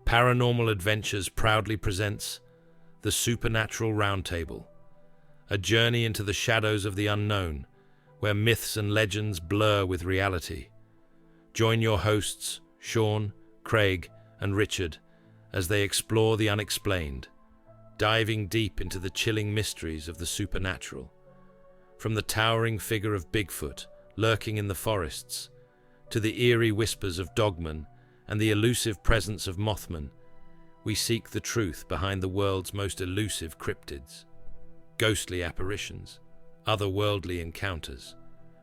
Paranormal Adventures proudly presents the Supernatural Roundtable, a journey into the shadows of the unknown, where myths and legends blur with reality. Join your hosts, Sean, Craig, and Richard, as they explore the unexplained, diving deep into the chilling mysteries of the supernatural. From the towering figure of Bigfoot lurking in the forests, to the eerie whispers of dogmen and the elusive presence of Mothman, we seek the truth behind the world's most elusive cryptids. Ghostly apparitions, otherworldly encounters,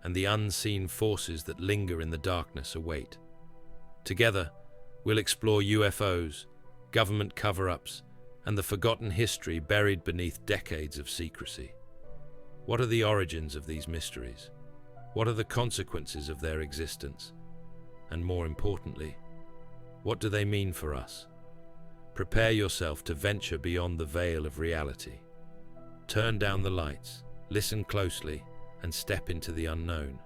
and the unseen forces that linger in the darkness await. Together, we'll explore UFOs, government cover-ups, and the forgotten history buried beneath decades of secrecy. What are the origins of these mysteries? What are the consequences of their existence? And more importantly, what do they mean for us? Prepare yourself to venture beyond the veil of reality. Turn down the lights, listen closely, and step into the unknown,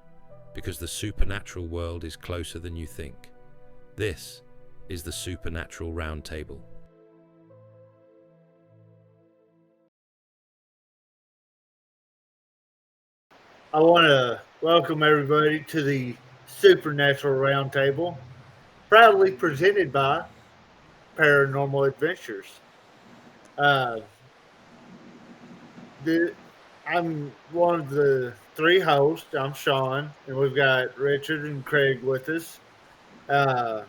because the supernatural world is closer than you think. This is the Supernatural Roundtable. I want to welcome everybody to the Supernatural Roundtable, proudly presented by Paranormal Adventures. Uh, the, I'm one of the three hosts. I'm Sean, and we've got Richard and Craig with us. Uh,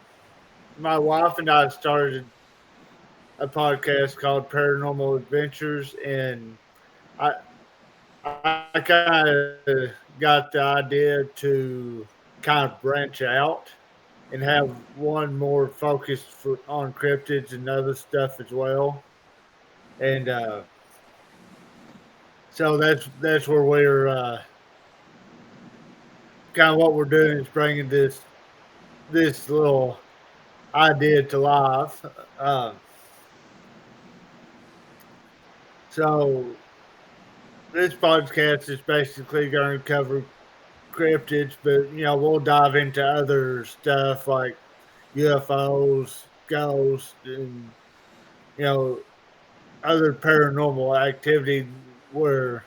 my wife and I started a podcast called Paranormal Adventures, and I I kind of got the idea to kind of branch out and have one more focused on cryptids and other stuff as well. And so that's where we're kind of what we're doing is bringing this little idea to life. Uh, so this podcast is basically going to cover cryptids, but we'll dive into other stuff like UFOs, ghosts, and you know other paranormal activity. Where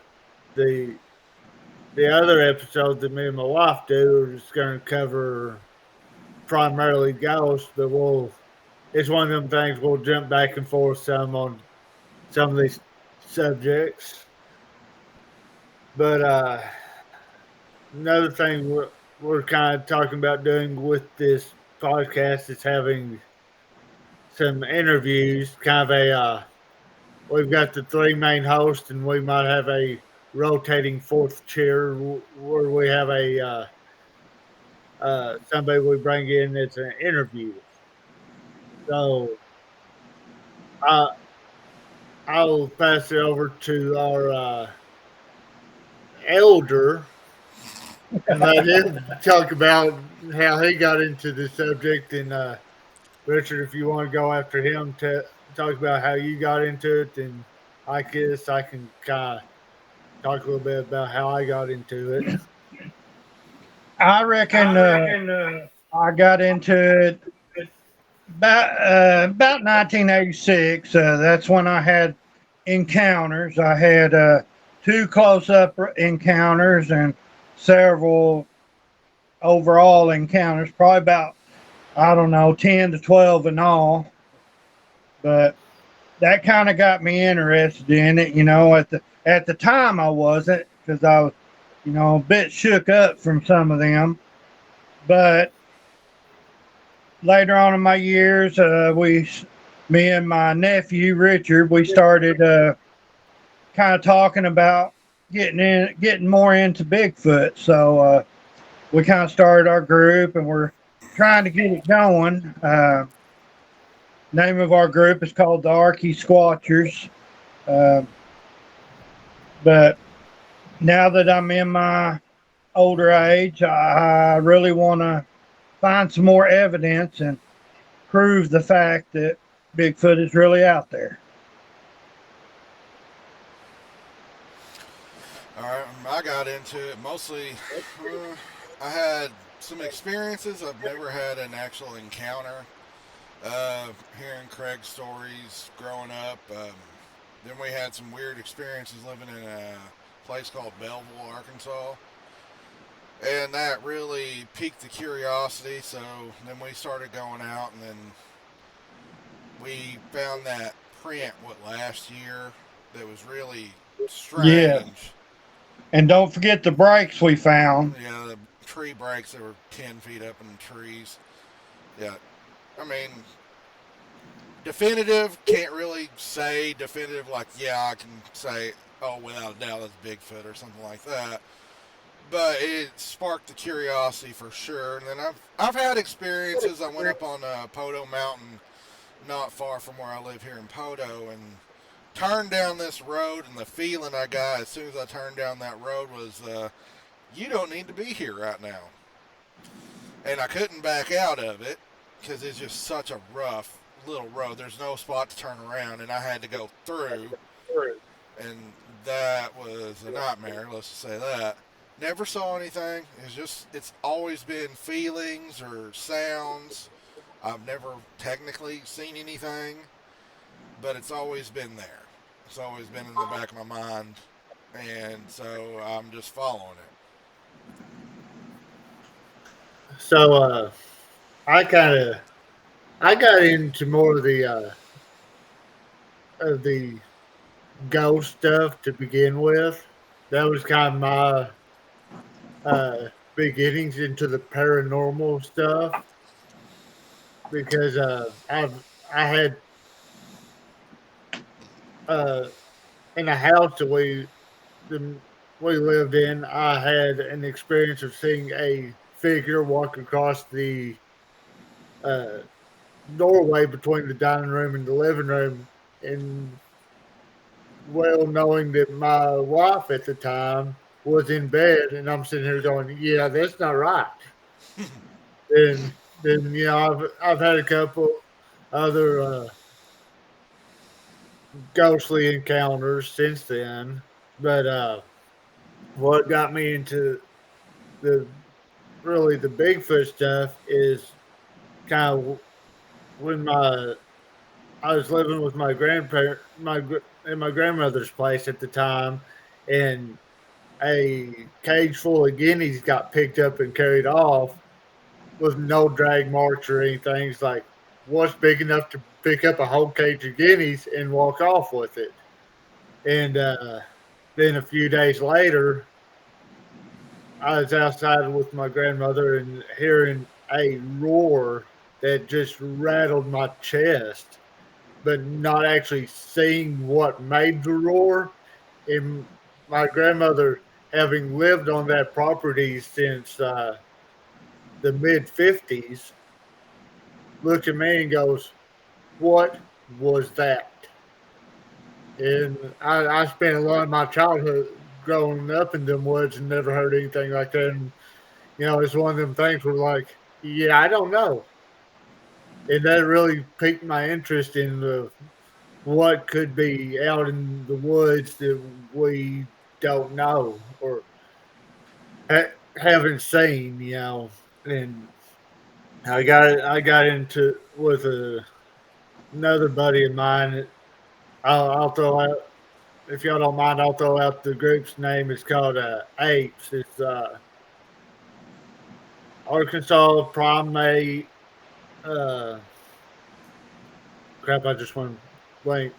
the the other episodes that me and my wife do are just going to cover primarily ghosts, but it's one of them things we'll jump back and forth some on some of these subjects. But another thing we're kind of talking about doing with this podcast is having some interviews. Kind of we've got the three main hosts, and we might have a rotating fourth chair where we have a somebody we bring in that's an interview. So I I'll pass it over to our elder and let him talk about how he got into the subject. And Richard, if you want to go after him to talk about how you got into it, and I guess I can kind of talk a little bit about how I got into it. I reckon I got into it about 1986. That's when I had encounters. I had two close-up encounters and several overall encounters. Probably about, I don't know, 10 to 12 in all. But that kind of got me interested in it. At the time I wasn't, because I was, a bit shook up from some of them. But later on in my years, me and my nephew Richard, we started kind of talking about getting more into Bigfoot. So we kind of started our group, and we're trying to get it going. Name of our group is called the Archie Squatchers. But now that I'm in my older age, I really want to find some more evidence and prove the fact that Bigfoot is really out there. All right, I got into it mostly. I had some experiences. I've never had an actual encounter. Hearing Craig's stories growing up. Then we had some weird experiences living in a place called Belleville, Arkansas. And that really piqued the curiosity. So then we started going out, and then we found that print last year that was really Yeah. strange. And don't forget the breaks we found. Yeah, the tree breaks that were 10 feet up in the trees. Yeah, I mean, definitive, can't really say definitive like, yeah, I can say, oh, without a doubt, that's Bigfoot or something like that. But it sparked the curiosity for sure. And then I've had experiences. I went up on Podo Mountain, not far from where I live here in Podo, and turned down this road. And the feeling I got as soon as I turned down that road was, you don't need to be here right now. And I couldn't back out of it because it's just such a rough little road. There's no spot to turn around, and I had to go through. And that was a nightmare, let's just say that. Never saw anything. It's always been feelings or sounds. I've never technically seen anything, but it's always been there. It's always been in the back of my mind, and so I'm just following it. So I got into more of the ghost stuff to begin with. That was kind of my beginnings into the paranormal stuff because I had uh, in a house that we lived in. I had an experience of seeing a figure walk across the uh, doorway between the dining room and the living room, and well knowing that my wife at the time was in bed, and I'm sitting here going, "Yeah, that's not right." And then I've had a couple other ghostly encounters since then, but what got me into the really the Bigfoot stuff is kind of when my I was living with my grandparent in my grandmother's place at the time, and a cage full of guineas got picked up and carried off with no drag marks or anything. It's like, what's big enough to pick up a whole cage of guineas and walk off with it? And then a few days later, I was outside with my grandmother and hearing a roar that just rattled my chest, but not actually seeing what made the roar. And my grandmother, having lived on that property since the mid 50s, looked at me and goes, "What was that?" And I spent a lot of my childhood growing up in them woods and never heard anything like that. And, it's one of them things where, like, yeah, I don't know. And that really piqued my interest in what could be out in the woods that we don't know or haven't seen, And I got into with another buddy of mine. I'll throw out, if y'all don't mind, I'll throw out the group's name. It's called Apes. It's Arkansas primate. Uh, Crap, I just went blank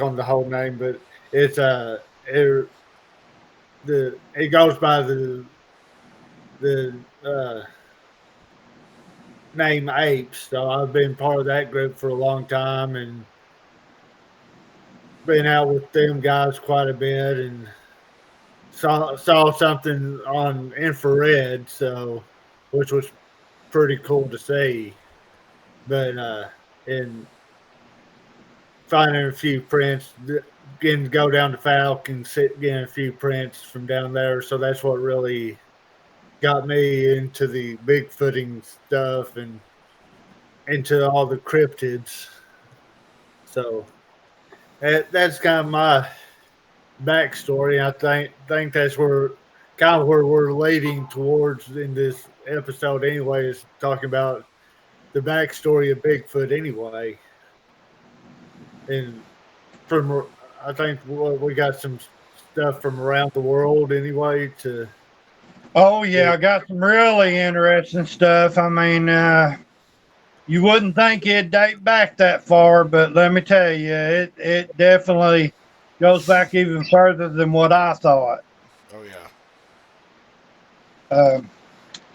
on the whole name, but it's it goes by the name Apes. So I've been part of that group for a long time and been out with them guys quite a bit and saw something on infrared, so which was pretty cool to see. But and finding a few prints, getting to go down to Falk and getting a few prints from down there. So that's what really got me into the Bigfooting stuff and into all the cryptids. So that's kind of my backstory. I think that's where we're leading towards in this episode anyway, is talking about the backstory of Bigfoot anyway. And from I think we got some stuff from around the world anyway. Oh yeah, I got some really interesting stuff. I mean, you wouldn't think it'd date back that far, but let me tell you, it definitely goes back even further than what I thought. Oh yeah. Um,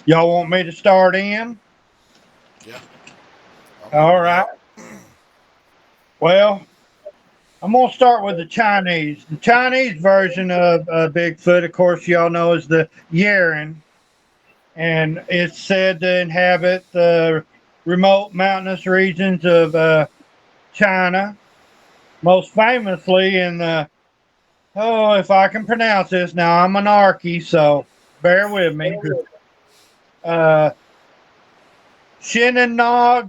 y'all want me to start in? Yeah. All right. Well, I'm going to start with the Chinese. The Chinese version of Bigfoot, of course, y'all know is the Yeren, and it's said to inhabit the remote mountainous regions of China, most famously in the, oh, if I can pronounce this now, I'm an Archie, so bear with me. Uh, Shenandoah,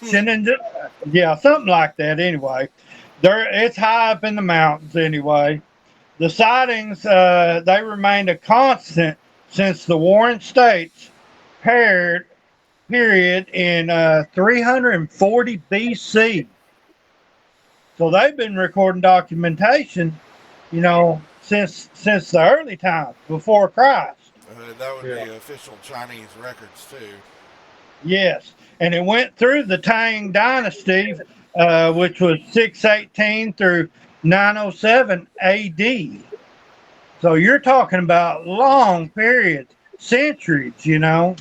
Shenandoah, yeah, something like that. Anyway, it's high up in the mountains. Anyway, the sightings they remained a constant since the Warring States period in 340 BC. So they've been recording documentation, since the early times before Christ. That would Yeah. be official Chinese records too. Yes, and it went through the Tang Dynasty, which was 618 through 907 AD. So you're talking about long periods, centuries. Yeah.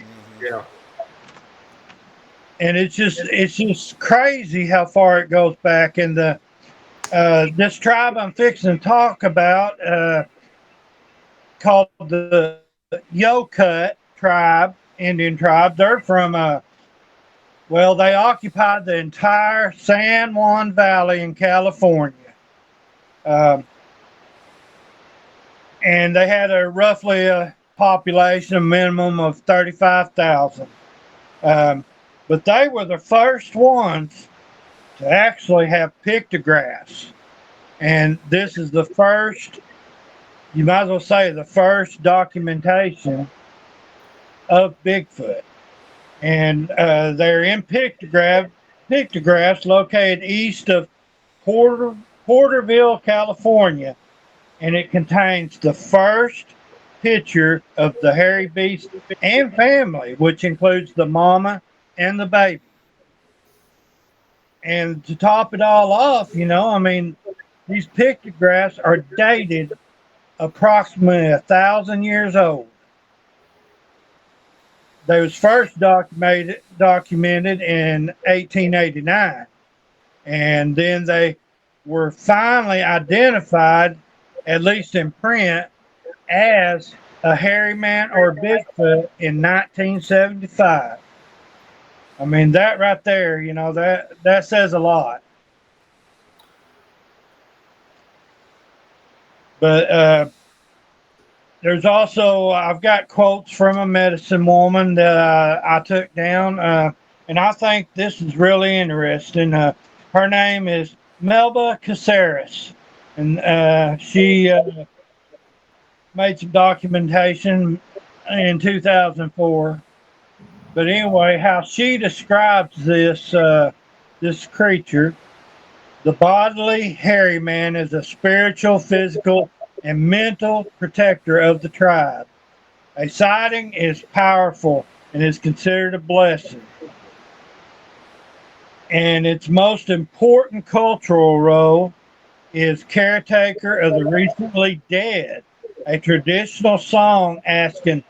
And it's just crazy how far it goes back. And this tribe I'm fixing to talk about, called the Yokut tribe, Indian tribe. They're from they occupied the entire San Juan Valley in California. Um, and they had roughly a population, a minimum of 35,000. But they were the first ones to actually have pictographs. And this is the first, you might as well say, the first documentation of Bigfoot. And they're in pictographs located east of Porterville, California. And it contains the first picture of the hairy beast and family, which includes the mama and the baby. And to top it all off, these pictographs are dated approximately 1,000 years old. They was first documented in 1889, and then they were finally identified, at least in print, as a hairy man or Bigfoot in 1975. I mean, that right there, that says a lot. But there's also, I've got quotes from a medicine woman that I took down, and I think this is really interesting. Her name is Melba Caceres, and she made some documentation in 2004. But anyway, how she describes this creature, the bodily hairy man is a spiritual, physical, and mental protector of the tribe. A sighting is powerful and is considered a blessing. And its most important cultural role is caretaker of the recently dead, a traditional song asking,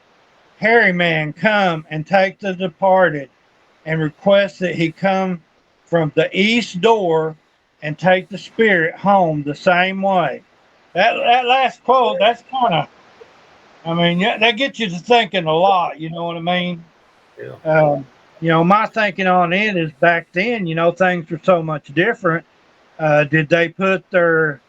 "Hairy man, come and take the departed," and request that he come from the east door and take the spirit home the same way. That last quote, that's kind of, that gets you to thinking a lot. You know what I mean? Yeah. My thinking on it is back then, things were so much different. Did they put their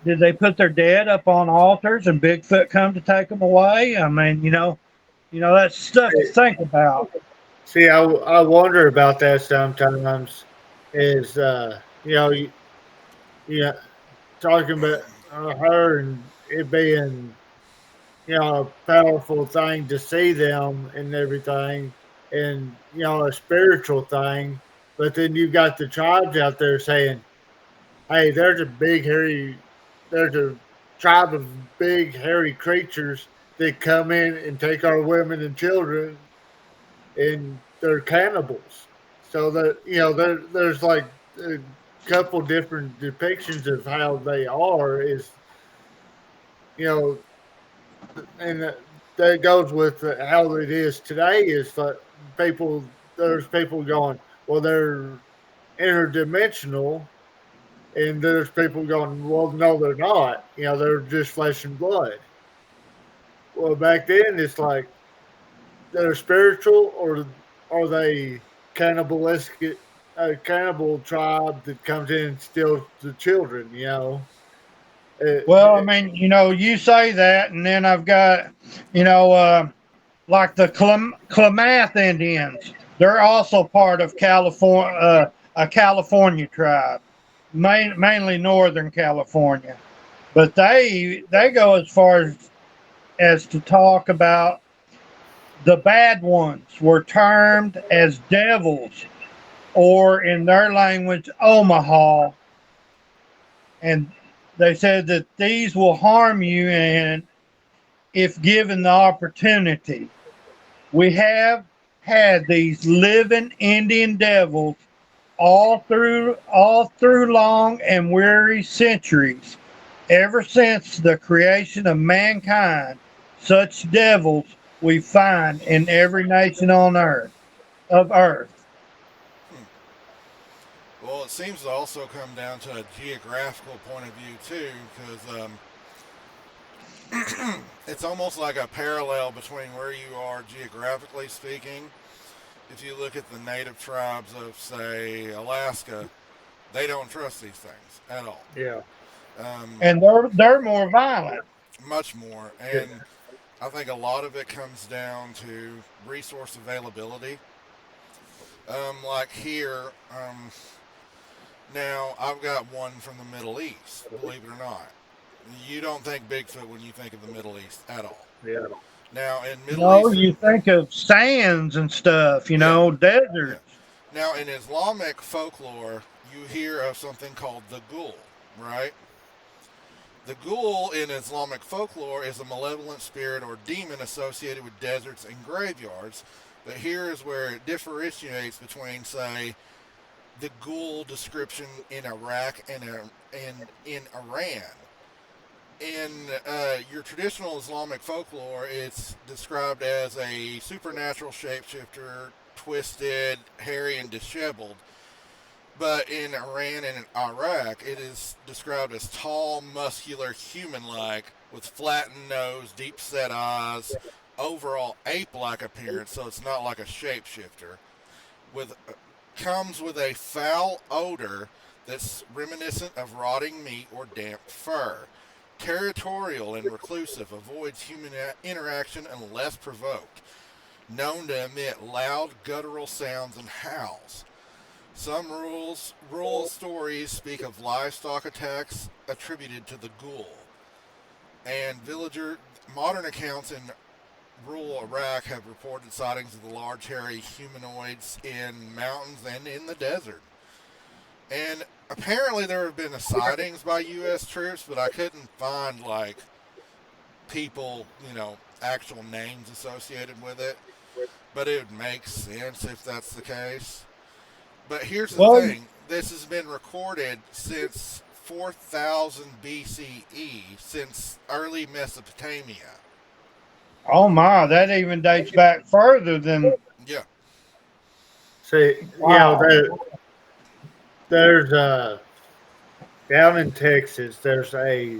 dead up on altars and Bigfoot come to take them away? That's stuff to think about. See, I wonder about that sometimes. Is you know, talking about her and it being a powerful thing to see them and everything. and a spiritual thing. But then you've got the tribes out there saying, "Hey, there's a tribe of big hairy creatures that come in and take our women and children, and they're cannibals." So that there's like a couple different depictions of how they are. Is you know, and that goes with how it is today. Is that people there's people going, well, they're interdimensional, and there's people going, well, no, they're not. They're just flesh and blood. Well, back then it's like they're spiritual, or are they cannibalistic? A cannibal tribe that comes in and steals the children. Well, I It, mean, you say that, and then I've got, you know, like the Klamath Indians. They're also part of California, a California tribe, mainly Northern California. But they go as far as to talk about the bad ones were termed as devils, or in their language, Omaha, and they said that these will harm you, and if given the opportunity. We have had these living Indian devils all through long and weary centuries. Ever since the creation of mankind, such devils we find in every nation on earth. Well, it seems to also come down to a geographical point of view too, because it's almost like a parallel between where you are geographically speaking. If you look at the native tribes of, say, Alaska, they don't trust these things at all. yeah, And they're more violent. Much more. yeah, And I think a lot of it comes down to resource availability. Like here, now I've got one from the Middle East, believe it or not. You don't think Bigfoot when you think of the Middle East at all. yeah. Now in Middle No, East, you think of sands and stuff, yeah, yeah. deserts. Now in Islamic folklore, you hear of something called the ghoul, right? The ghoul in Islamic folklore is a malevolent spirit or demon associated with deserts and graveyards. But here is where it differentiates between, say, the ghoul description in Iraq and in Iran. In your traditional Islamic folklore, it's described as a supernatural shapeshifter, twisted, hairy, and disheveled. But in Iran and in Iraq, it is described as tall, muscular, human-like, with flattened nose, deep-set eyes, overall ape-like appearance, so it's not like a shapeshifter. With comes with a foul odor that's reminiscent of rotting meat or damp fur. Territorial and reclusive, avoids human interaction unless provoked. Known to emit loud guttural sounds and howls. Some rural stories speak of livestock attacks attributed to the ghoul. And modern accounts in rural Iraq have reported sightings of the large hairy humanoids in mountains and in the desert. And apparently there have been sightings by U.S. troops, but I couldn't find, like, people, actual names associated with it. But it would make sense if that's the case. But here's the Well, thing. This has been recorded since 4000 BCE, since early Mesopotamia. oh my, that even dates back further than Yeah. See, wow. there's down in Texas. There's a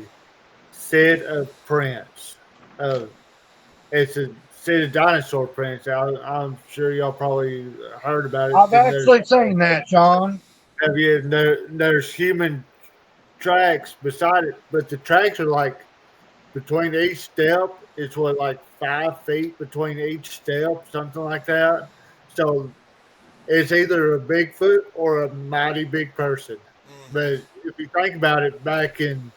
set of prints of it's a set of dinosaur prints. I'm sure y'all probably heard about it. I've And actually seen that, Sean. there's human tracks beside it, but the tracks are like between each step. It's like 5 feet between each step, something like that. So it's either a Bigfoot or a mighty big person. Hmm. But if you think about it, back in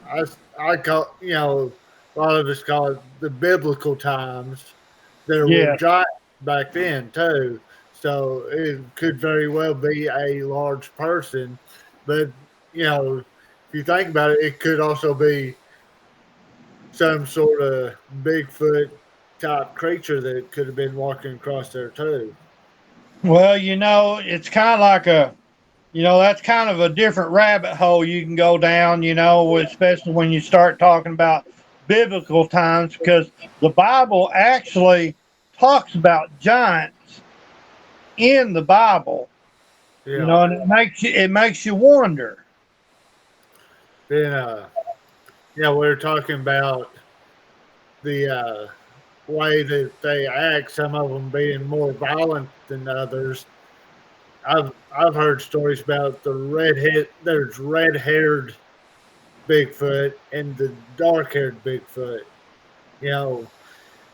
I I call a lot of us call it the biblical times. There were Yeah. giants back then too. So it could very well be a large person, but if you think about it, it could also be some sort of Bigfoot type creature that could have been walking across there too. Well, it's kind of like that's kind of a different rabbit hole you can go down, especially when you start talking about biblical times, because the Bible actually talks about giants in the Bible, Yeah. and it makes you wonder. Then we were talking about the way that they act. Some of them being more violent than others. I've heard stories about the redhead. There's red-haired Bigfoot and the dark-haired Bigfoot. You know,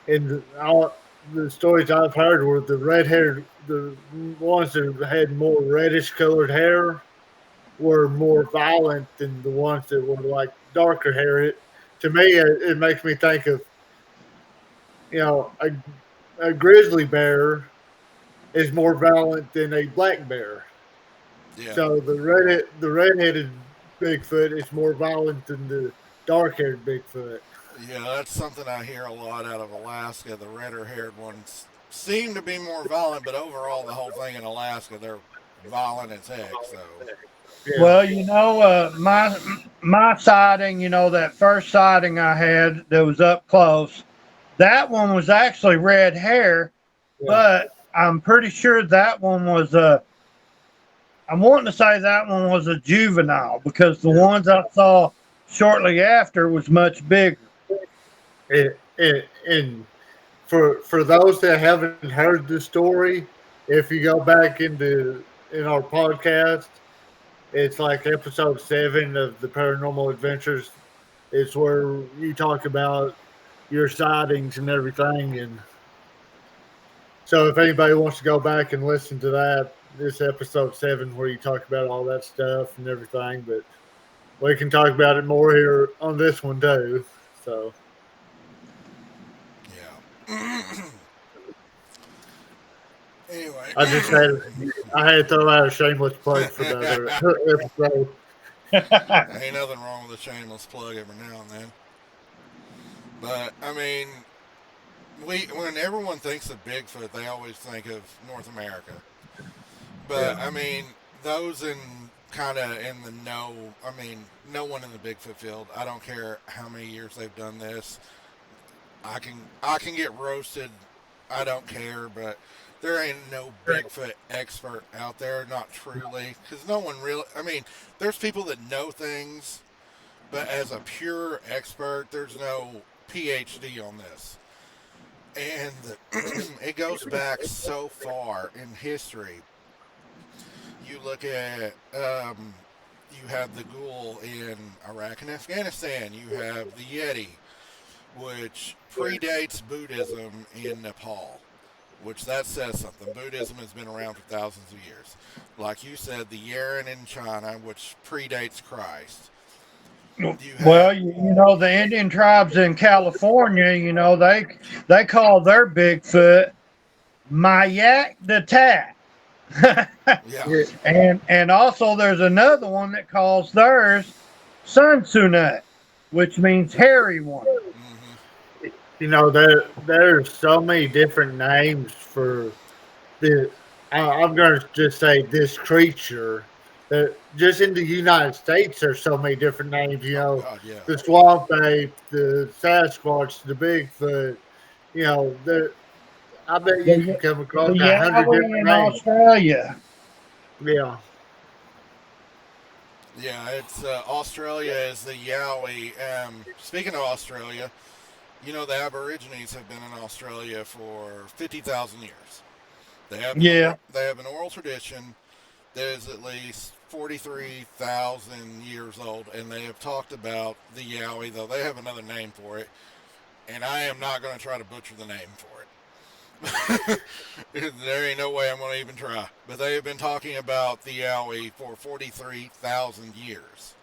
and all the stories I've heard were the ones that had more reddish colored hair were more violent than the ones that were like darker hair. To me, it makes me think of you know a grizzly bear is more violent than a black bear. Yeah. So the redheaded Bigfoot is more violent than the dark haired Bigfoot. Yeah, that's something I hear a lot out of Alaska. The redder haired ones seem to be more violent, but overall, the whole thing in Alaska, they're violent as heck. So, Yeah, Well, my sighting, that first sighting I had that was up close, that one was actually red hair, yeah, but I'm pretty sure that one was a. I'm wanting to say that one was a juvenile because the yeah. ones I saw shortly after was much bigger. And for those that haven't heard the story, if you go back in our podcast, it's like episode 7 of the Paranormal Adventures. It's where you talk about your sightings and everything. And so, if anybody wants to go back and listen to that, this episode 7 where you talk about all that stuff and everything. But we can talk about it more here on this one too. So, yeah. Anyway, I just had I had to throw out a shameless plug for the other episode. ain't nothing wrong with a shameless plug every now and then. But I mean, when everyone thinks of Bigfoot, they always think of North America. But Yeah, I mean, those in kind of in the know, I mean, no one in the Bigfoot field. I don't care how many years they've done this. I can get roasted. I don't care, but there ain't no Bigfoot expert out there, not truly, because no one really. I mean, there's people that know things, but as a pure expert, there's no PhD on this, and it goes back so far in history. You look at you have the ghoul in Iraq and Afghanistan. You have the Yeti, which predates Buddhism in Nepal, which that says something. Buddhism has been around for thousands of years. Like you said, the Yeren in China, which predates Christ. You have, Well, the Indian tribes in California, they call their Bigfoot Mayak the Tat. yeah, yeah. And also there's another one that calls theirs Sunsunut, which means hairy one. hmm There's so many different names for the. I'm going to just say this creature. That just in the United States, there's so many different names. oh God, yeah, The swamp ape, the Sasquatch, the Bigfoot. You know, there. I bet you can The, come the across 100 Yowie different in names. Australia. Yeah, yeah. It's Australia is the Yowie. Speaking of Australia, the Aborigines have been in Australia for 50,000 years. Yeah. They have an oral tradition that is at least 43,000 years old, and they have talked about the Yowie, though they have another name for it, and I am not going to try to butcher the name for it. There ain't no way I'm going to even try. But they have been talking about the Yowie for 43,000 years.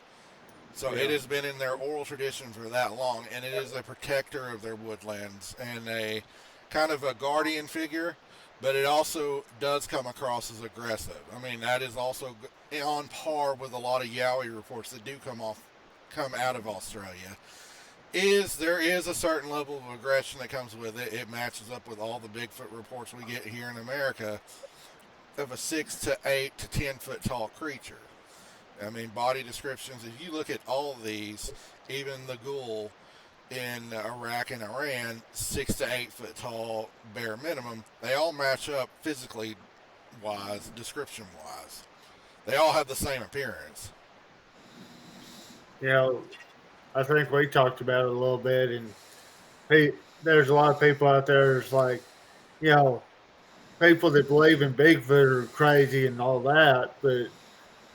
So it yeah, has been in their oral tradition for that long, and it is a protector of their woodlands and a kind of a guardian figure. but it also does come across as aggressive. I mean, that is also on par with a lot of Yowie reports that do come out of Australia. There is a certain level of aggression that comes with it. It matches up with all the Bigfoot reports we get here in America of a 6 to 8 to 10 foot tall creature. I mean, body descriptions, if you look at all of these, even the ghoul in Iraq and Iran, 6 to 8 foot tall, bare minimum, they all match up physically wise, description wise. They all have the same appearance. You know, I think we talked about it a little bit, and there's a lot of people out there that's like, you know, people that believe in Bigfoot are crazy and all that, but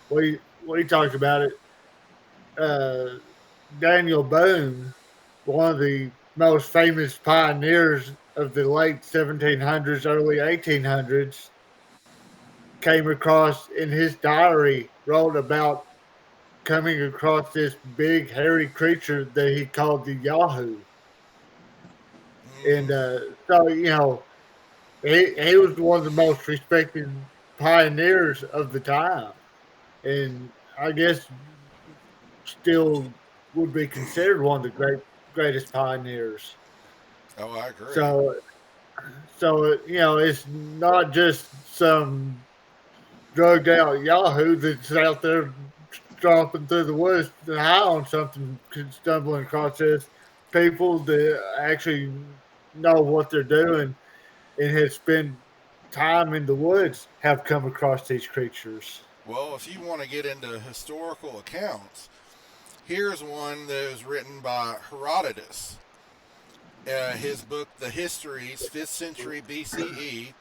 we talked about it. Uh, Daniel Boone, one of the most famous pioneers of the late 1700s, early 1800s, came across in his diary, wrote about coming across this big hairy creature that he called the Yahoo. And Mm-hmm. so, you know, he was one of the most respected pioneers of the time. And I guess still would be considered one of the greatest pioneers. Oh, I agree. So, you know, it's not just some drugged out Yahoo that's out there stomping through the woods high on something, stumbling across this. People that actually know what they're doing and have spent time in the woods have come across these creatures. Well, if you want to get into historical accounts, here's one that was written by Herodotus. His book, The Histories, 5th century BCE,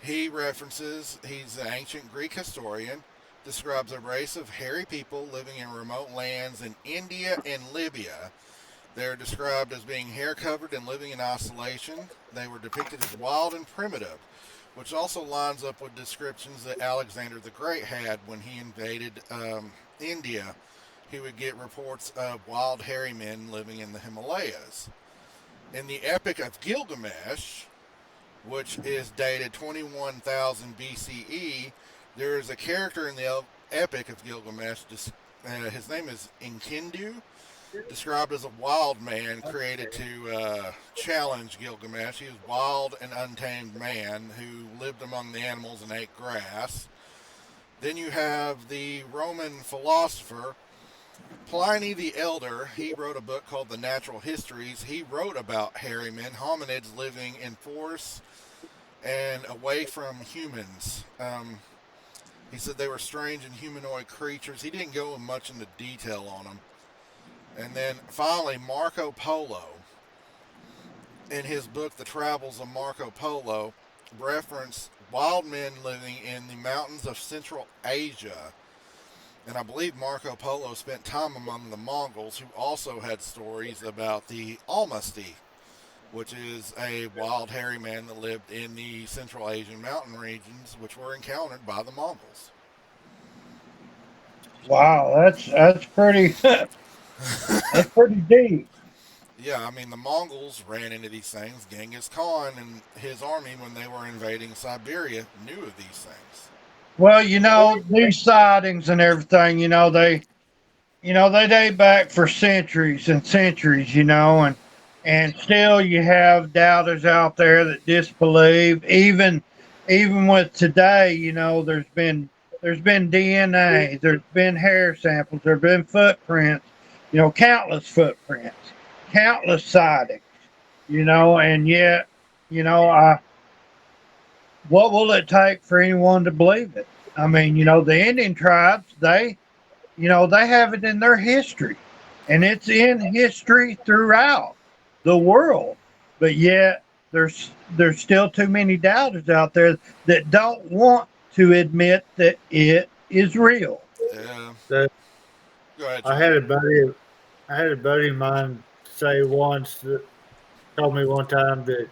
he's an ancient Greek historian, describes a race of hairy people living in remote lands in India and Libya. They're described as being hair covered and living in isolation. They were depicted as wild and primitive, which also lines up with descriptions that Alexander the Great had when he invaded India. He would get reports of wild hairy men living in the Himalayas. In the Epic of Gilgamesh, which is dated 21,000 BCE, there is a character in the Epic of Gilgamesh. His name is Enkidu, described as a wild man created to challenge Gilgamesh. He was a wild and untamed man who lived among the animals and ate grass. Then you have the Roman philosopher Pliny the Elder. He wrote a book called The Natural Histories. He wrote about hairy men, hominids living in forests and away from humans. He said they were strange and humanoid creatures. He didn't go much into detail on them. And then finally, Marco Polo, in his book The Travels of Marco Polo, referenced wild men living in the mountains of Central Asia. And I believe Marco Polo spent time among the Mongols, who also had stories about the Almas, which is a wild hairy man that lived in the Central Asian mountain regions, which were encountered by the Mongols. Wow, that's pretty that's pretty deep. Yeah, I mean, the Mongols ran into these things. Genghis Khan and his army, when they were invading Siberia, knew of these things. Well, these sightings and everything, they date back for centuries and centuries, and still you have doubters out there that disbelieve. Even with today, there's been DNA, there's been hair samples, there've been footprints, countless footprints, countless sightings, and yet, I what will it take for anyone to believe it? I mean, the Indian tribes, they have it in their history, and it's in history throughout the world. But yet, there's still too many doubters out there that don't want to admit that it is real. Yeah. That Go ahead, I John. had a buddy, I had a buddy of mine say once that told me one time that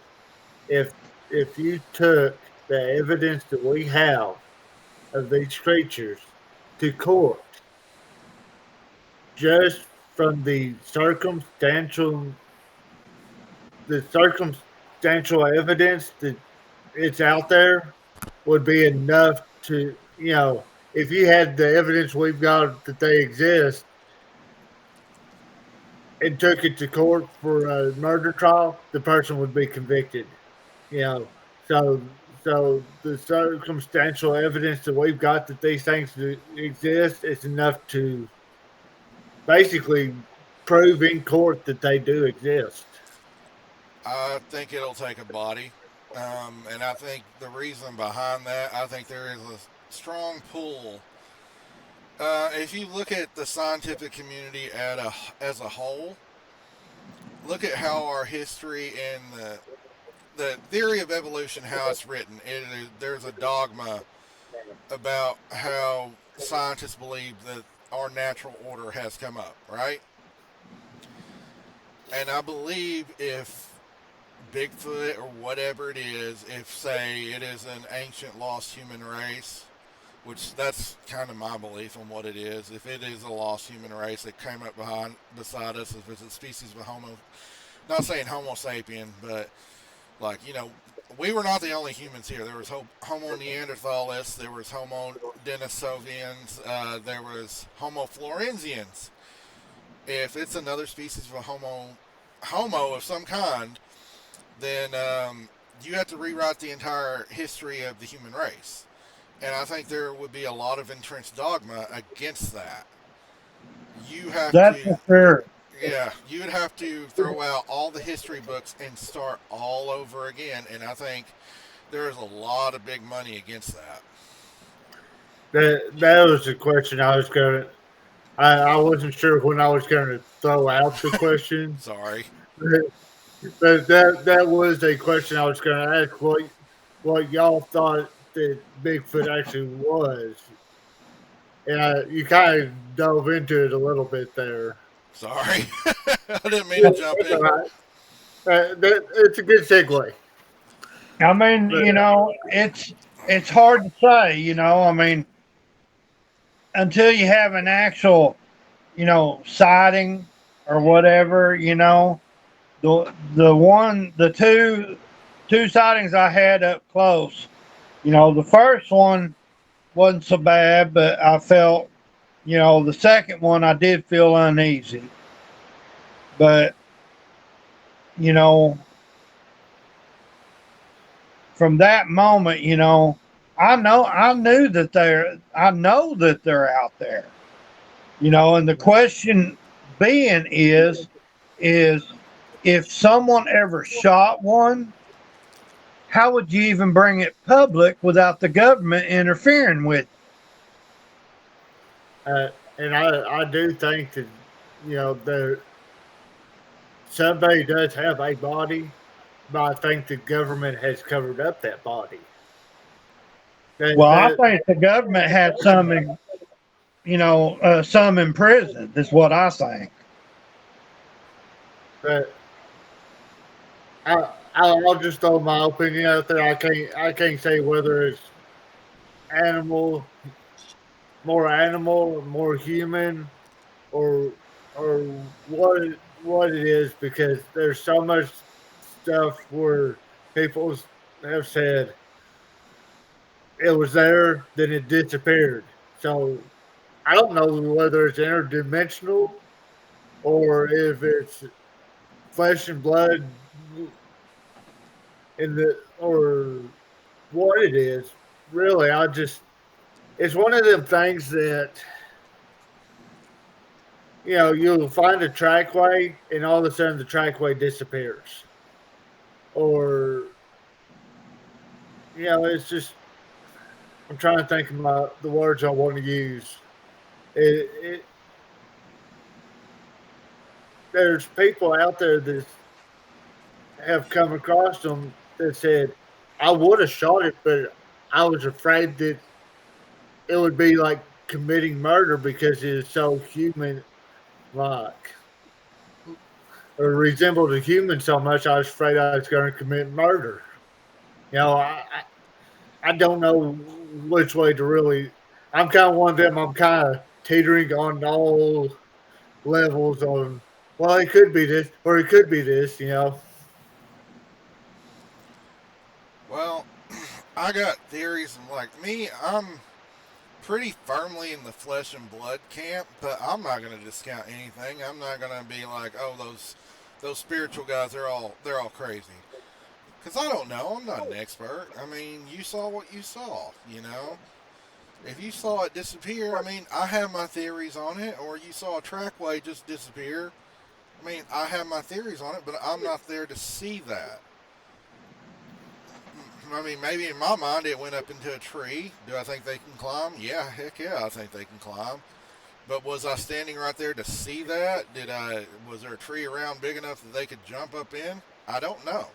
if you took the evidence that we have of these creatures to court just from the circumstantial evidence that it's out there would be enough to, if you had the evidence we've got that they exist and took it to court for a murder trial, the person would be convicted. You know, so the circumstantial evidence that we've got that these things exist is enough to basically prove in court that they do exist. I think it'll take a body. And I think the reason behind that, I think there is a strong pull. If you look at the scientific community as a whole, look at how our history and the theory of evolution, how it's written. There's a dogma about how scientists believe that our natural order has come up, right? And I believe if Bigfoot or whatever it is, if say it is an ancient lost human race, which that's kind of my belief on what it is. If it is a lost human race that came up beside us, if it's a species of not saying Homo sapien, but like, we were not the only humans here. There was Homo neanderthalis, there was Homo denisovians, there was Homo florensians. If it's another species of a homo of some kind, then you have to rewrite the entire history of the human race. And I think there would be a lot of entrenched dogma against that. That's for sure. Yeah, you would have to throw out all the history books and start all over again. And I think there's a lot of big money against that. That was the question I was going to. I wasn't sure when I was going to throw out the question. Sorry. But that was a question I was going to ask. What y'all thought that Bigfoot actually was? And you kind of dove into it a little bit there. Sorry, I didn't mean to jump in. Right. It's a good segue. I mean, it's hard to say. I mean, until you have an actual, sighting or whatever. The two sightings I had up close. The first one wasn't so bad, but I felt, the second one I did feel uneasy. But, from that moment, I know that they're out there. And the question being is if someone ever shot one, how would you even bring it public without the government interfering with it? And I do think that, there somebody does have a body, but I think the government has covered up that body. I think the government had some, some in prison. Is what I think. But I'll just throw my opinion out there. I can't say whether it's more human, or what it is, because there's so much stuff where people have said it was there, then it disappeared. So I don't know whether it's interdimensional or if it's flesh and blood or what it is. Really, it's one of them things that, you'll find a trackway and all of a sudden the trackway disappears. Or, it's just, I'm trying to think about the words I want to use. There's people out there that have come across them that said, I would have shot it, but I was afraid that it would be like committing murder because it is so human like, or resembled a human so much I was afraid I was going to commit murder. I don't know which way to really. I'm kind of one of them. I'm kind of teetering on all levels on. Well, it could be this, or it could be this. Well, I got theories, and like me, I'm pretty firmly in the flesh and blood camp, but I'm not going to discount anything. I'm not going to be like, oh, those spiritual guys, they're all crazy. Because I don't know. I'm not an expert. I mean, you saw what you saw, you know? If you saw it disappear, I mean, I have my theories on it, or you saw a trackway just disappear. I mean, I have my theories on it, but I'm not there to see that. I mean, maybe in my mind it went up into a tree. Do I think they can climb? Yeah, heck yeah, I think they can climb. But was I standing right there to see that? Was there a tree around big enough that they could jump up in? I don't know.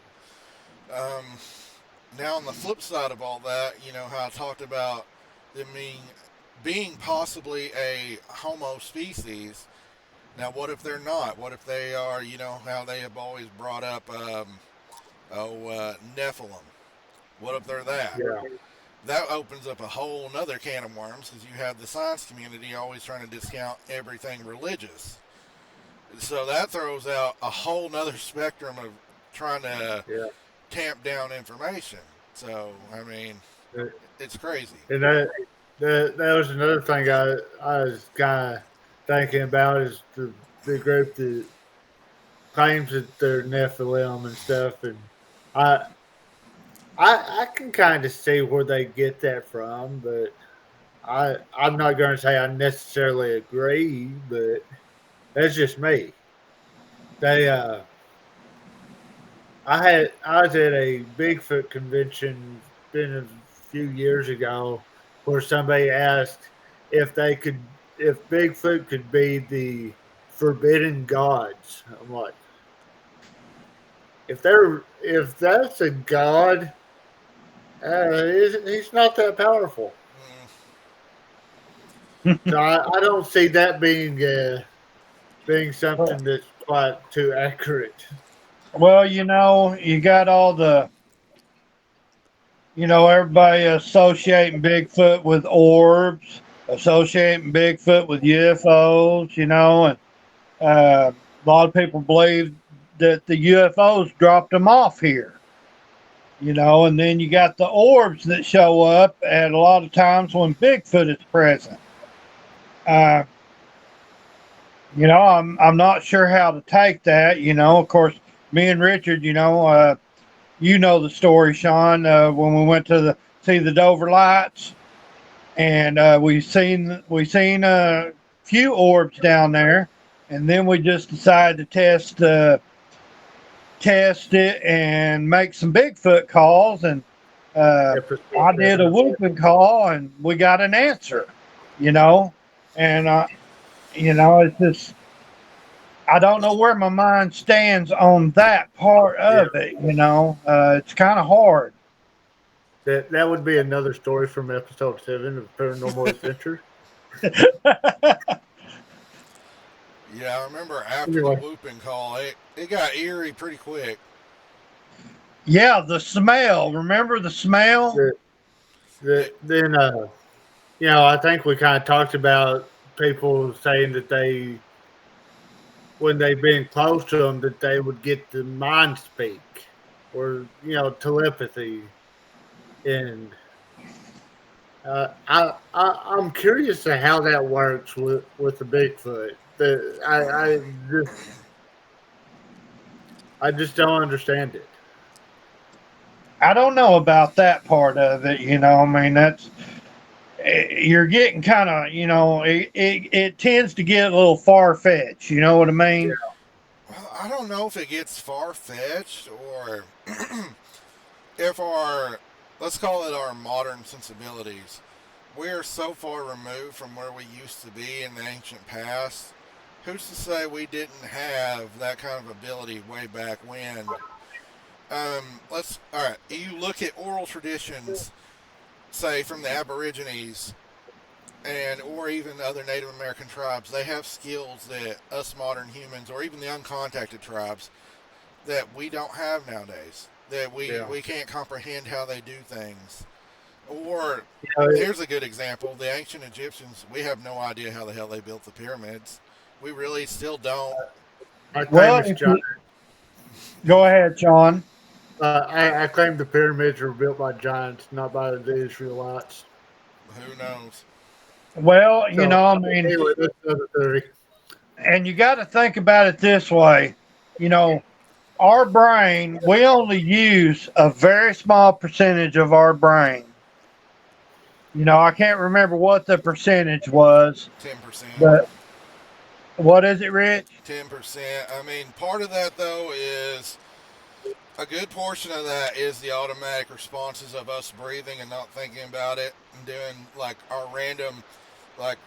Now on the flip side of all that, you know how I talked about them being possibly a Homo species. Now, what if they're not? What if they are? You know how they have always brought up, Nephilim. What if they're that? Yeah. That opens up a whole nother can of worms because you have the science community always trying to discount everything religious. So that throws out a whole nother spectrum of trying to tamp down information. So, I mean, it's crazy. And that was another thing I was kind of thinking about is the group that claims that they're Nephilim and stuff, and I can kind of see where they get that from, but I'm not going to say I necessarily agree, but that's just me. They I was at a Bigfoot convention been a few years ago where somebody asked if if Bigfoot could be the forbidden gods. I'm like, if that's a god, he's not that powerful. So I don't see that being something that's quite too accurate. Well, you got all everybody associating Bigfoot with orbs, associating Bigfoot with UFOs, and a lot of people believe that the UFOs dropped them off here, and then you got the orbs that show up at a lot of times when Bigfoot is present. I'm not sure how to take that. Of course, me and Richard, the story, Sean, when we went to see the Dover Lights, and we seen a few orbs down there, and then we just decided to test it and make some Bigfoot calls, and I did a whooping call, and we got an answer, and it's just. I don't know where my mind stands on that part of it. It's kind of hard. That would be another story from episode 7 of Paranormal Adventure. Yeah, I remember after the whooping call, it got eerie pretty quick. Yeah, the smell. Remember the smell? Then, I think we kind of talked about people saying that when they've been close to them, that they would get the mind speak or, telepathy. And I'm curious to how that works with the Bigfoot. I just don't understand it. I don't know about that part of it. I mean, that's you're getting kind of, it tends to get a little far fetched. You know what I mean? Yeah. Well, I don't know if it gets far fetched or if let's call it our modern sensibilities. We're so far removed from where we used to be in the ancient past. Who's to say we didn't have that kind of ability way back when? All right, you look at oral traditions, say from the Aborigines or even other Native American tribes. They have skills that us modern humans or even the uncontacted tribes that we don't have nowadays, that we can't comprehend how they do things. Or here's a good example: the ancient Egyptians. We have no idea how the hell they built the pyramids. We really still don't. Well, go ahead, Sean. I claim the pyramids were built by giants, not by the Israelites. Who knows? Well, So I mean, anyway, that's another theory. and you got to think about it this way. You know, our brain, we only use a very small percentage of our brain. I can't remember what the percentage was, 10%. but what is it, Rich? 10%. I mean, part of that though is a good portion of that is the automatic responses of us breathing and not thinking about it and doing like our random, like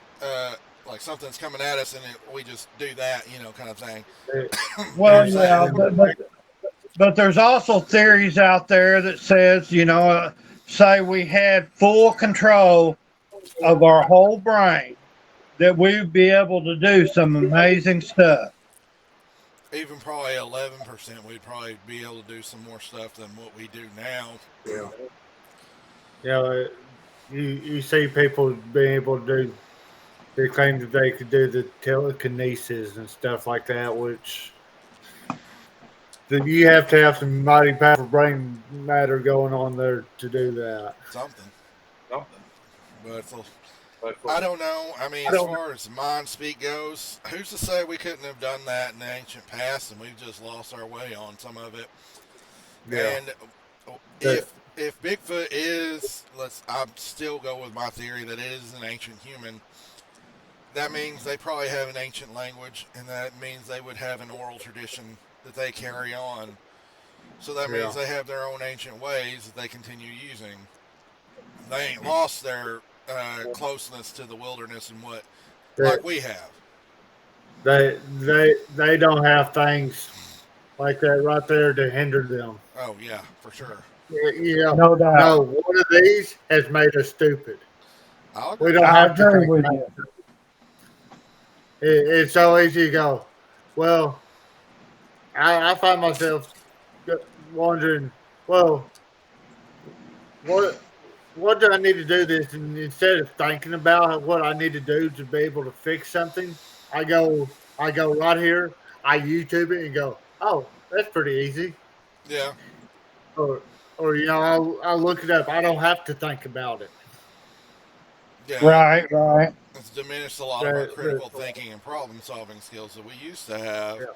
like something's coming at us and we just do that, kind of thing. You know what Well, I'm yeah, saying? but there's also theories out there that says, say we had full control of our whole brain, that we'd be able to do some amazing stuff. Even probably 11%, we'd probably be able to do some more stuff than what we do now. Yeah. You see people being able to do. They claim that they could do the telekinesis and stuff like that, which you have to have some mighty powerful brain matter going on there to do that. Something. But I I don't know. I mean, as don't know. far as mind speak goes, who's to say we couldn't have done that in the ancient past and we've just lost our way on some of it? Yeah. And if Bigfoot is, I still go with my theory that it is an ancient human. That means they probably have an ancient language, and that means they would have an oral tradition that they carry on. So that Yeah. means they have their own ancient ways that they continue using. They ain't lost their closeness to the wilderness and what They, like we have. they don't have things like that right there to hinder them. Oh yeah, for sure. Yeah. No doubt. No, one of these has made us stupid. I'll We agree. don't I have to agree think with about you. it. It's so easy to go. Well, I find myself wondering, well, what what do I need to do this? And instead of thinking about what I need to do to be able to fix something, I go right here, I YouTube it and go, oh, that's pretty easy. Yeah, Or I'll look it up. I don't have to think about it. yeah. Right, right. It's diminished a lot of our The, critical thinking and problem solving skills that we used to have. yeah,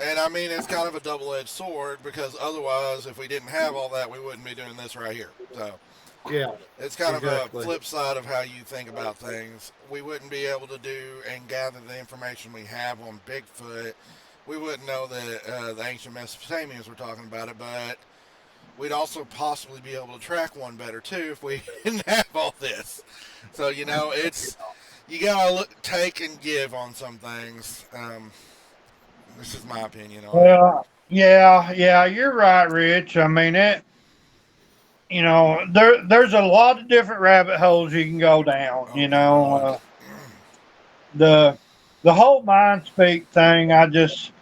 And I mean, it's kind of a double edged sword because otherwise, if we didn't have all that, we wouldn't be doing this right here. So yeah, it's kind of a exactly. flip side of how you think about things. We wouldn't be able to do and gather the information we have on Bigfoot. We wouldn't know that the ancient Mesopotamians were talking about it, but we'd also possibly be able to track one better too if we didn't have all this. So it's you gotta take and give on some things. This is my opinion on it. Well, yeah, you're right, Rich. I mean, there's a lot of different rabbit holes you can go down. Oh God. The the whole mind speak thing. I just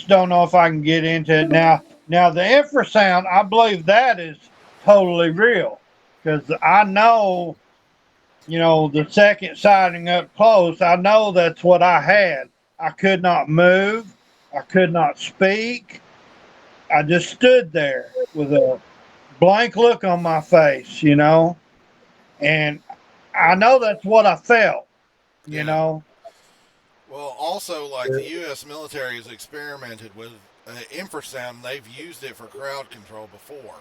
don't know if I can get into it now. Now the infrasound, I believe that is totally real because I know, the second sighting up close. I know that's what I had. I could not move. I could not speak. I just stood there with a blank look on my face, and I know that's what I felt, you Yeah. know. Well, also, like the U.S. military has experimented with infrasound. They've used it for crowd control before.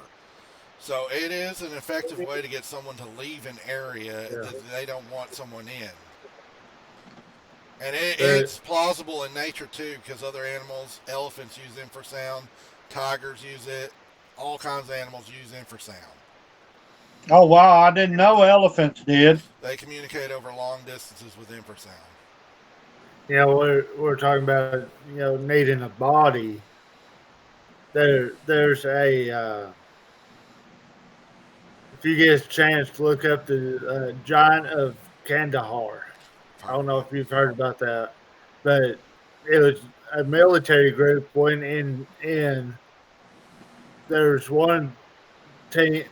So it is an effective way to get someone to leave an area Yeah. that they don't want someone in. And There- it's plausible in nature too, because other animals, elephants use infrasound, tigers use it, all kinds of animals use infrasound. Oh wow, I didn't know elephants did. They communicate over long distances with infrasound. we're talking about needing a body. There's a if you get a chance to look up the giant of Kandahar. I don't know if you've heard about that, but it was a military group went in. There's one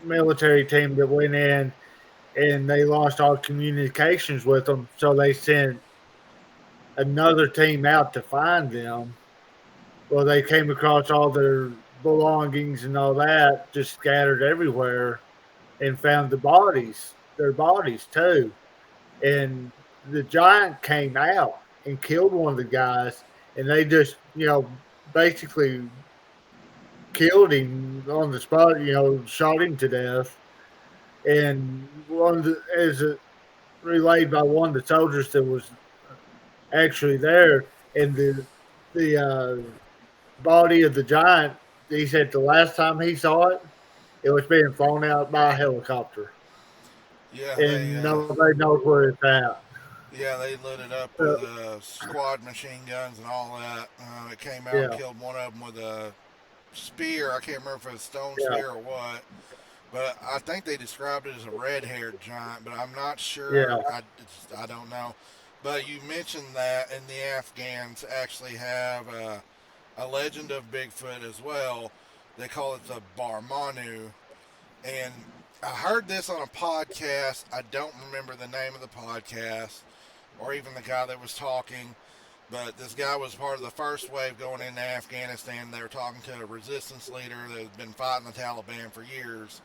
military team that went in and they lost all communications with them, so they sent another team out to find them. Well, they came across all their belongings and all that just scattered everywhere, and found their bodies too. And the giant came out and killed one of the guys, and they just, basically killed him on the spot, shot him to death. And as relayed by one of the soldiers that was actually there, and the body of the giant, he said the last time he saw it, it was being flown out by a helicopter, Yeah, and nobody knows where it's at. they loaded up Uh, with squad machine guns and all that. It came out and yeah, killed one of them with a spear. I can't remember if it was a stone yeah, spear or what. But I think they described it as a red-haired giant, but I'm not yeah, sure. I don't know. But you mentioned that, and the Afghans actually have a legend of Bigfoot as well. They call it the Barmanu, and I heard this on a podcast. I don't remember the name of the podcast or even the guy that was talking, but this guy was part of the first wave going into Afghanistan. They were talking to a resistance leader that had been fighting the Taliban for years.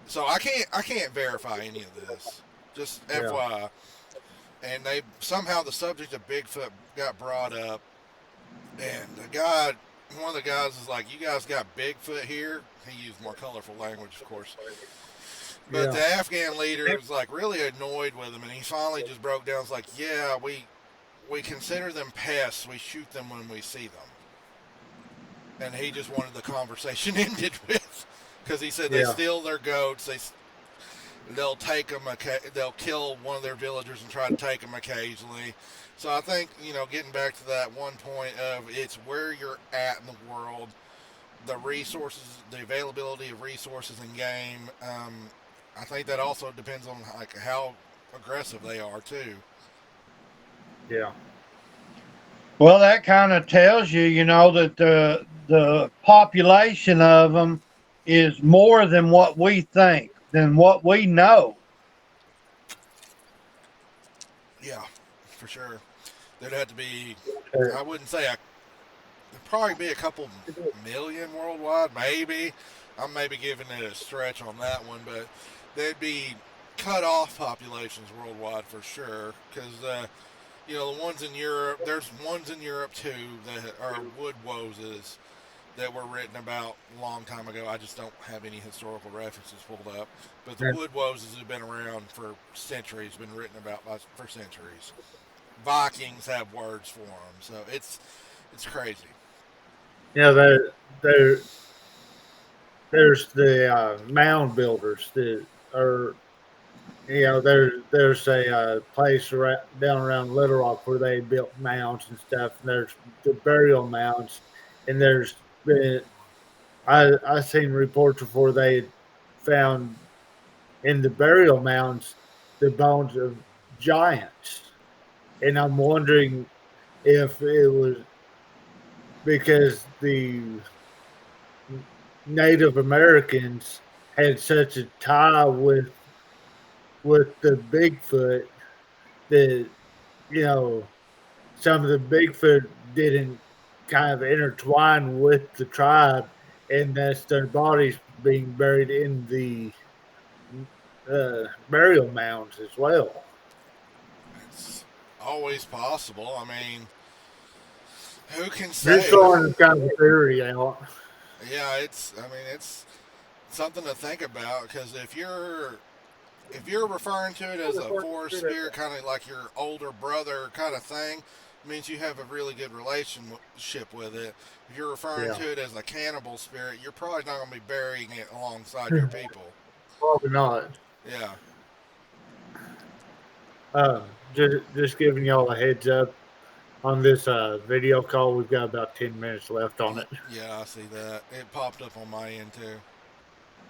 So I can't verify any of this. Just yeah, FYI. And they somehow the subject of Bigfoot got brought up, and one of the guys is like, "You guys got Bigfoot here." He used more colorful language, of course. But yeah, the Afghan leader was like really annoyed with him, and he finally just broke down. It's like, "Yeah, we consider them pests. We shoot them when we see them." And he just wanted the conversation ended with, because he said they yeah, steal their goats. They'll take them. They'll kill one of their villagers and try to take them occasionally. So I think getting back to that one point of it's where you're at in the world, the resources, the availability of resources and game. I think that also depends on like how aggressive they are too. yeah, Well, that kind of tells you, that the population of them is more than what we think, than what we know. Yeah, for sure. There'd have to be. uh, I wouldn't say there'd probably be a couple million worldwide, maybe. I'm maybe giving it a stretch on that one, but there'd be cut off populations worldwide for sure. Because the ones in Europe, there's ones in Europe too that are wood woses that were written about a long time ago. I just don't have any historical references pulled up. But the wood woses have been around for centuries, been written about for centuries. Vikings have words for them, so it's crazy. yeah. There's the mound builders that are, there's a place down around Little Rock where they built mounds and stuff, and there's the burial mounds, and there's been I seen reports before they had found in the burial mounds the bones of giants, and I'm wondering if it was because the Native Americans had such a tie with the Bigfoot that you know some of the Bigfoot didn't kind of intertwine with the tribe, and that's their bodies being buried in the burial mounds as well. It's always possible. I mean, who can Just say? throwing this kind of theory out. Yeah, it's something to think about because if you're referring to it as a forest spirit, kind of like your older brother kind of thing, it means you have a really good relationship with it. If you're referring Yeah, to it as a cannibal spirit, you're probably not going to be burying it alongside your people. probably not. Yeah, Just giving y'all a heads up on this video call. We've got about 10 minutes left on it. yeah, I see that. It popped up on my end too.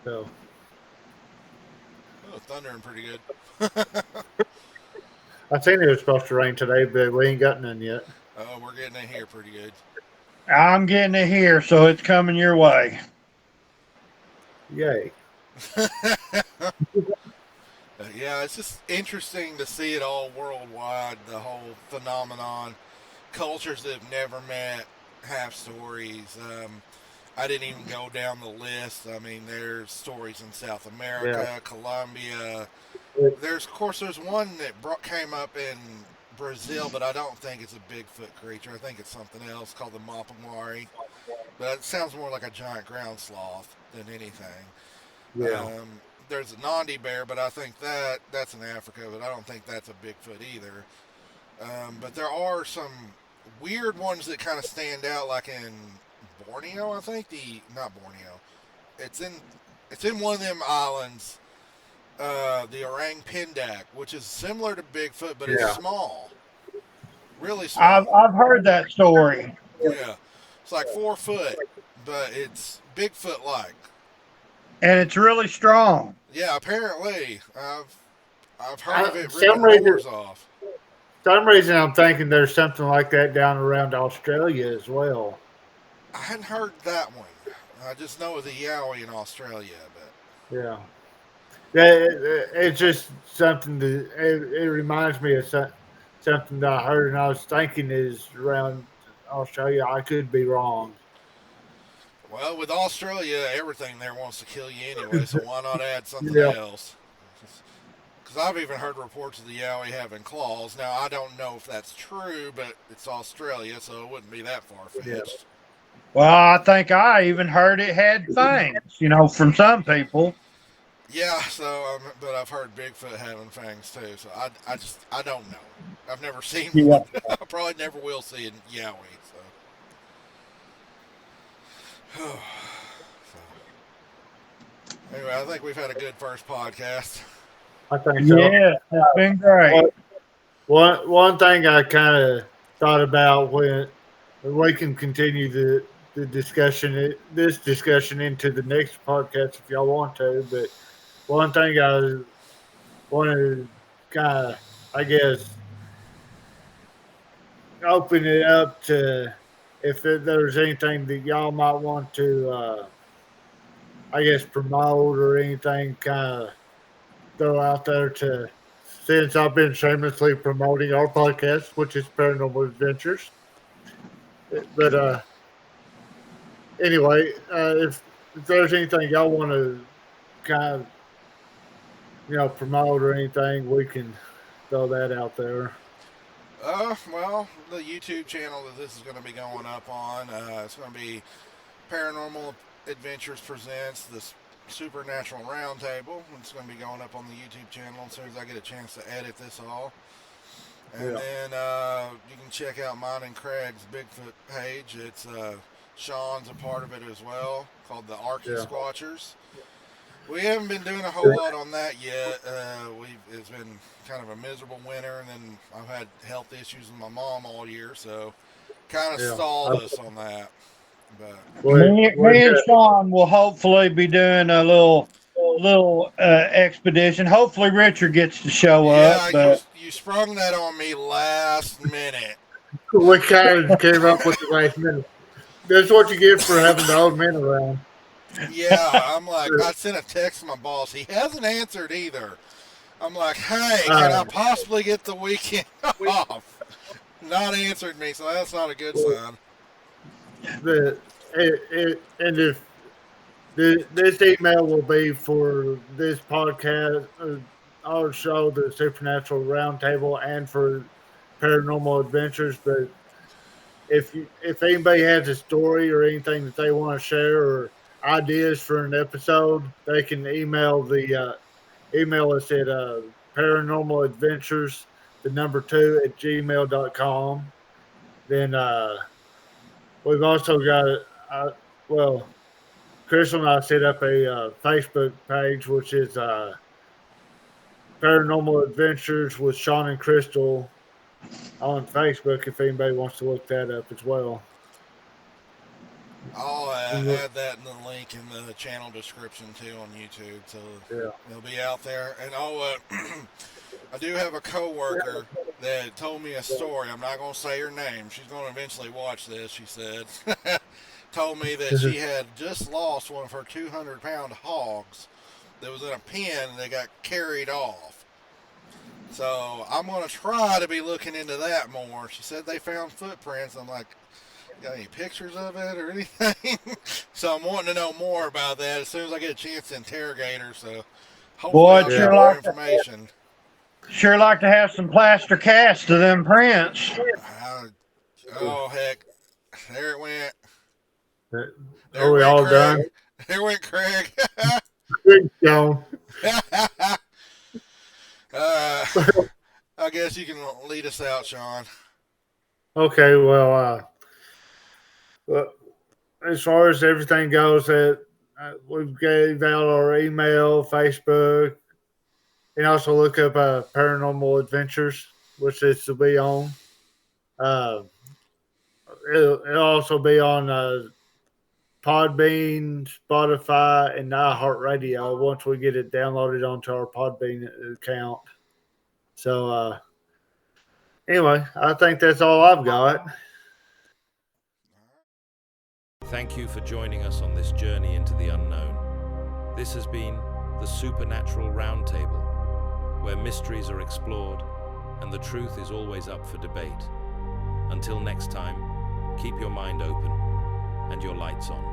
So Oh, thundering pretty good. I think it was supposed to rain today, but we ain't got none yet. Oh, we're getting it here pretty good. I'm getting it here, so it's coming your way. Yay! Yeah, it's just interesting to see it all worldwide, the whole phenomenon. Cultures that have never met have stories. I didn't even go down the list. I mean, there's stories in South Yeah. America, Colombia. It- There's, of course, there's one that came up in Brazil, but I don't think it's a Bigfoot creature. I think it's something else called the Mapamari. But it sounds more like a giant ground sloth than anything. yeah. There's a Nandi bear, but I think that's in Africa, but I don't think that's a Bigfoot either. But there are some weird ones that kind of stand out, like in Borneo. I think the not Borneo. It's in it's in one of them islands. The orang pindak, which is similar to Bigfoot, but it's Yeah. small, really I've small. I've heard that story, Yeah, it's like 4 foot, but it's Bigfoot-like. and it's really strong. Yeah, apparently I've heard of it Some ripping reason, doors off. some reason, I'm thinking there's something like that down around Australia as well. I hadn't heard that one. I just know of the Yowie in Australia, but Yeah. Yeah, it's just something that it reminds me of something that I heard, and I was thinking is around Australia. I could be wrong. well, with Australia, everything there wants to kill you anyway, so why not add something Yeah. else? Because I've even heard reports of the Yowie having claws. Now, I don't know if that's true, but it's Australia, so it wouldn't be that far Yeah. fetched. Well, I think I even heard it had fangs. From some people. Yeah, so, but I've heard Bigfoot having fangs too, so I don't know. I've never seen Yeah. one. I probably never will see a Yowie, so. Anyway, I think we've had a good first podcast. I think so. Yeah, it's been great. One thing I kind of thought about when we can continue the discussion, this discussion into the next podcast if y'all want to. But one thing I want to kind of, I guess, open it up to if there's anything that y'all might want to, I guess, promote or anything kind of throw out there to. Since I've been shamelessly promoting our podcast, which is Paranormal Adventures, but anyway, if there's anything y'all want to kind of promote or anything, we can throw that out there. Well, the YouTube channel that this is going to be going up on, it's going to be Paranormal Adventures Presents the Supernatural Roundtable. It's going to be going up on the YouTube channel as soon as I get a chance to edit this all. And Yeah. then you can check out mine and Craig's Bigfoot page. It's Sean's a part of it as well, called the Arky Yeah. Squatchers. We haven't been doing a whole lot on that yet. It's been kind of a miserable winter, and then I've had health issues with my mom all year, so kind of Yeah. stalled us on that. But Me and Sean will hopefully be doing a little expedition. Hopefully, Richard gets to show up. yeah, But you sprung that on me last minute. We kind of came up with the last minute. That's what you get for having the old men around. Yeah, I'm like, I sent a text to my boss. He hasn't answered either. I'm like, hey, can I possibly get the weekend off? Not answered me, so that's not a good sign. And if this email will be for this podcast, our show, the Supernatural Roundtable, and for Paranormal Adventures. But if anybody has a story or anything that they want to share or ideas for an episode, they can email us at paranormal adventures the number 2 at gmail.com. Then we've also got well, Crystal and I set up a Facebook page, which is Paranormal Adventures with Sean and Crystal on Facebook. If anybody wants to look that up as well, I'll add that in the link in the channel description too on YouTube, so yeah, it'll be out there. And I do have a coworker that told me a story. I'm not going to say her name. She's going to eventually watch this. She said, told me that she had just lost one of her 200-pound hogs that was in a pen and they got carried off. So I'm going to try to be looking into that more. She said they found footprints. I'm like, got any pictures of it or anything? So I'm wanting to know more about that as soon as I get a chance to interrogate her. So hopefully Boy, I'll I'd get sure more like to, information. sure like to have some plaster casts of them prints. Oh heck, there it went. Are we all done? There went Craig. Good, John. I guess you can lead us out, Sean. Okay, well, as far as everything goes, we've gave out our email, Facebook, and also look up Paranormal Adventures, which this will be on. It'll also be on Podbean, Spotify, and iHeartRadio once we get it downloaded onto our Podbean account. So, anyway, I think that's all I've got. Thank you for joining us on this journey into the unknown. This has been the Supernatural Roundtable, where mysteries are explored and the truth is always up for debate. Until next time, keep your mind open and your lights on.